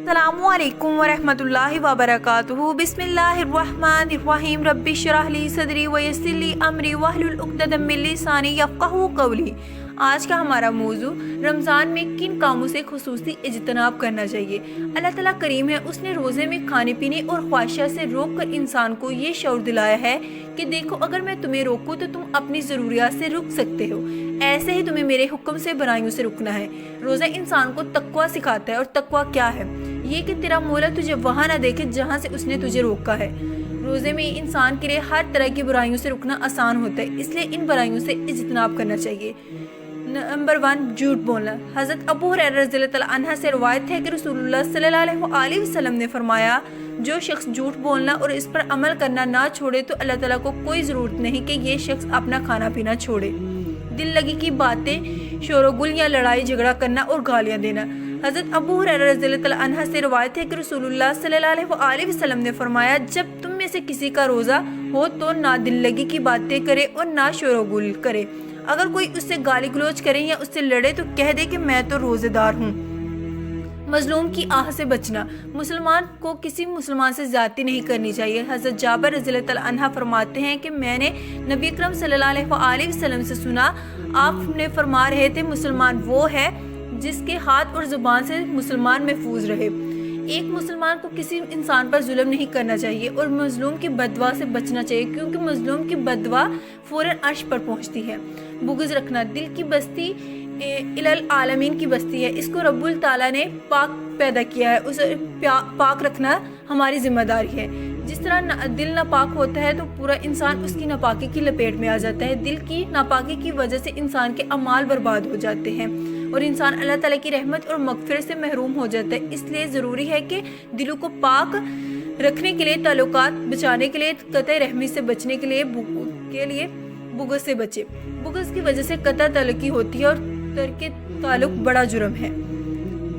अस्सलामु अलैकुम वरहमतुल्लाहि वबरकातुहू। बिस्मिल्लाहिर्रहमानिर्रहीम। रब्बि इश्रह ली सदरी व यस्सिर ली अमरी वहलुल उक़दतम मिन लिसानी यफ़क़हू क़ौली। आज का हमारा मौजू रमज़ान में किन कामों से खुसूसी इज्तनाब करना चाहिए। अल्लाह ताला करीम है, उसने रोज़े में खाने पीने और ख्वाहिशात से रोक कर इंसान को ये शऊर दिलाया है कि देखो, अगर मैं तुम्हें रोकूं तो तुम अपनी ज़रूरियात से रुक सकते हो, ऐसे ही तुम्हें मेरे हुक्म से बुराइयों से रुकना है। रोज़ा इंसान को तक़वा सिखाता है, और तक़वा क्या है? ये कि तेरा मौला तुझे वहाँ ना देखे जहाँ से उसने तुझे रोका है। रोज़े में इंसान के लिए हर तरह की बुराइयों से रुकना आसान होता है, इसलिए इन बुराइयों से इज्तनाब करना चाहिए। नंबर 1, झूठ बोलना। हज़रत अबू हुरैरा रज़ियल्लाहु तआला अन्हु से रवायत है कि रसूलुल्लाह सल्लल्लाहु अलैहि वसल्लम ने फरमाया, जो शख्स झूठ बोलना और इस पर अमल करना ना छोड़े तो अल्लाह ताला को कोई ज़रूरत नहीं कि ये शख्स अपना खाना पीना छोड़े। दिल लगी की बातें, शोरगुल या लड़ाई झगड़ा करना और गालियाँ देना। हज़रत अबू हुरैरा रज़ियल्लाहु तआला अन्हु से रवायत है कि रसूलुल्लाह सल्लल्लाहु अलैहि वसल्लम ने फरमाया, जब तुम में से किसी का रोज़ा हो तो ना दिल लगी की बातें करे और ना शोरगुल करे। अगर कोई उससे गाली गलौज करे या उससे लड़े तो कह दे कि मैं तो रोज़ेदार हूँ। मजलूम की आह से बचना। मुसलमान को किसी मुसलमान से ज़्यादती नहीं करनी चाहिए। हज़रत जाबिर रज़ियल्लाहु तआला अन्हु फरमाते हैं कि मैंने नबी अकरम सल्लल्लाहु अलैहि वसल्लम से सुना, आपने फरमा रहे थे, मुसलमान वो है जिसके हाथ और ज़ुबान से मुसलमान महफूज रहे। एक मुसलमान को किसी इंसान पर जुल्म नहीं करना चाहिए और मजलूम की बददुआ से बचना चाहिए, क्योंकि मजलूम की बददुआ फ़ौरन अर्श पर पहुँचती है। बुग़्ज़ रखना। दिल की बस्ती इलल आलमीन की बस्ती है, इसको रब्बुल ताला ने पाक पैदा किया है, उसे पाक रखना हमारी जिम्मेदारी है। जिस तरह दिल नापाक होता है तो पूरा इंसान उसकी नापाकी की लपेट में आ जाता है। दिल की नापाकी की वजह से इंसान के अमाल बर्बाद हो जाते हैं और इंसान अल्लाह ताला की रहमत और मग़फ़िरत से महरूम हो जाता है। इसलिए ज़रूरी है कि दिलों को पाक रखने के लिए, ताल्लुकात बचाने के लिए, क़त्अ रहमी से बचने के लिए बुग़्ज़ से बचे। बुग़्ज़ की वजह से क़त्अ ताल्लुकी होती है और तर्के ताल्लुक बड़ा जुर्म है।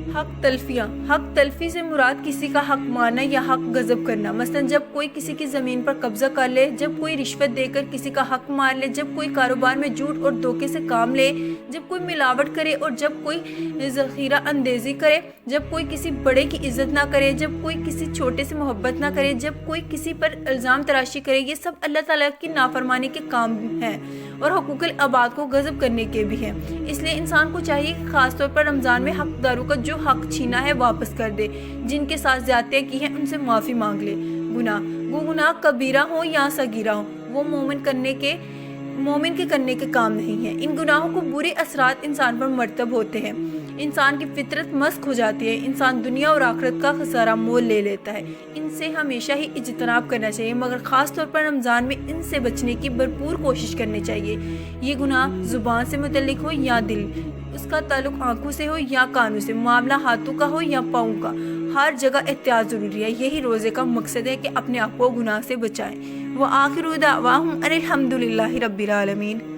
हक तलफियाँ। हक तलफी से मुराद किसी का हक मारना या हक गज़ब करना। मसलन जब कोई किसी की ज़मीन पर कब्ज़ा कर ले, जब कोई रिश्वत देकर किसी का हक मार ले, जब कोई कारोबार में झूठ और धोखे से काम ले, जब कोई मिलावट करे और जब कोई ज़ख़ीरा अंदेज़ी करे, जब कोई किसी बड़े की इज़्ज़त ना करे, जब कोई किसी छोटे से मोहब्बत ना करे, जब कोई किसी पर इल्ज़ाम तराशी करे, ये सब अल्लाह ताला की नाफरमानी के काम हैं और हुकूकुल अबाद को गज़ब करने के भी हैं। इसलिए इंसान को चाहिए कि ख़ास तौर पर रमज़ान में हक़दारों का जो हक छीना है वापस कर दे, जिनके साथ ज़्यादतियाँ की हैं उनसे माफ़ी मांग ले। गुनाह कबीरा हो या सगीरा हो, वो मोमिन के करने के काम नहीं है। इन गुनाहों को बुरे असरात इंसान पर मरतब होते हैं, इंसान की फितरत मस्क हो जाती है, इंसान दुनिया और आखिरत का खसारा मोल ले लेता है। इनसे हमेशा ही इज्तनाब करना चाहिए, मगर ख़ास तौर पर रमज़ान में इनसे बचने की भरपूर कोशिश करनी चाहिए। ये गुनाह ज़ुबान से मुतल्लिक हो या दिल, उसका ताल्लुक आँखों से हो या कानों से, मामला हाथों का हो या पाँव का, हर जगह एहतियात ज़रूरी है। यही रोज़े का मकसद है कि अपने आप को गुनाह से बचाएं। व आखिरु दावाहुम अनिल हम्दुलिल्लाहि रब्बिल आलमीन।